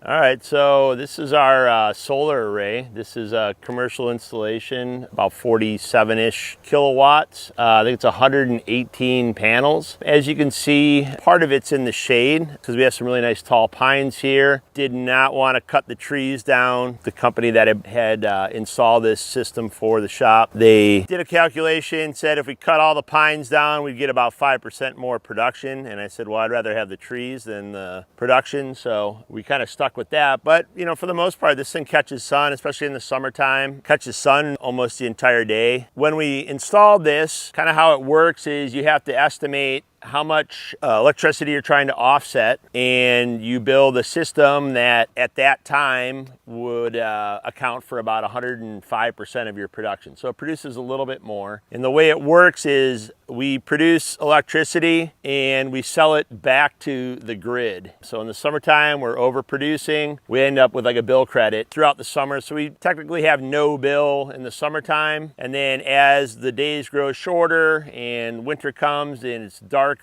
All right, so this is our solar array. This is a commercial installation, about 47-ish kilowatts. I think it's 118 panels. As you can see, part of it's in the shade because we have some really nice tall pines here. Did not want to cut the trees down. The company that had installed this system for the shop, they did a calculation, said if we cut all the pines down, we'd get about 5% more production. And I said, well, I'd rather have the trees than the production. So we kind of stuck with that. But you know, for the most part, this thing catches sun, especially in the summertime, catches sun almost the entire day. When we installed this, kind of how it works is you have to estimate how much electricity you're trying to offset, and you build a system that at that time would account for about 105% of your production. So it produces a little bit more. And the way it works is we produce electricity and we sell it back to the grid. So in the summertime, we're overproducing. We end up with like a bill credit throughout the summer. So we technically have no bill in the summertime. And then as the days grow shorter and winter comes and it's darker,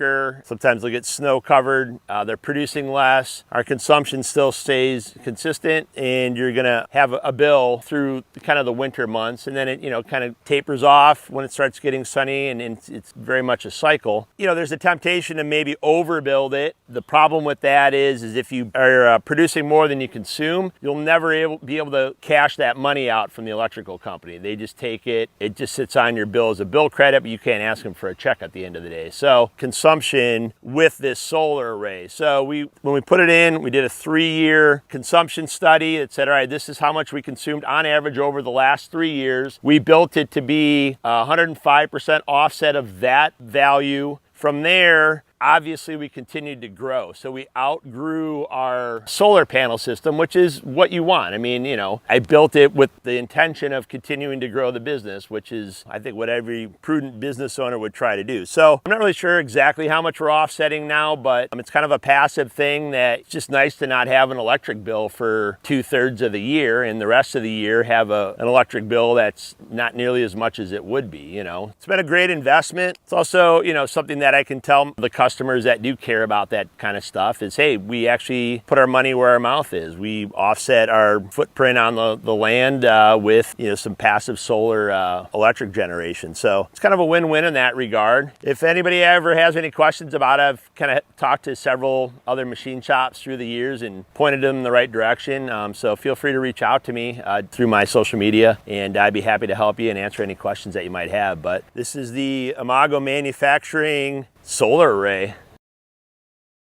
sometimes they'll get snow covered, they're producing less, our consumption still stays consistent, and you're gonna have a bill through kind of the winter months, and then it, you know, kind of tapers off when it starts getting sunny, and it's very much a cycle. You know, there's a temptation to maybe overbuild it. The problem with that is if you are producing more than you consume, you'll never be able to cash that money out from the electrical company. They just take it, it just sits on your bill as a bill credit, but you can't ask them for a check at the end of the day. So consumption with this solar array. So when we put it in, we did a 3-year consumption study that said, all right, this is how much we consumed on average over the last 3 years. We built it to be 105% offset of that value. From there, obviously we continued to grow. So we outgrew our solar panel system, which is what you want. I mean, you know, I built it with the intention of continuing to grow the business, which is, I think, what every prudent business owner would try to do. So I'm not really sure exactly how much we're offsetting now, but it's kind of a passive thing that it's just nice to not have an electric bill for 2/3 of the year, and the rest of the year have an electric bill that's not nearly as much as it would be, you know. It's been a great investment. It's also, you know, something that I can tell the customers that do care about that kind of stuff is, hey, we actually put our money where our mouth is. We offset our footprint on the land with, you know, some passive solar electric generation. So it's kind of a win-win in that regard. If anybody ever has any questions about it, I've kind of talked to several other machine shops through the years and pointed them in the right direction. So feel free to reach out to me through my social media, and I'd be happy to help you and answer any questions that you might have. But this is the Imago Manufacturing solar array.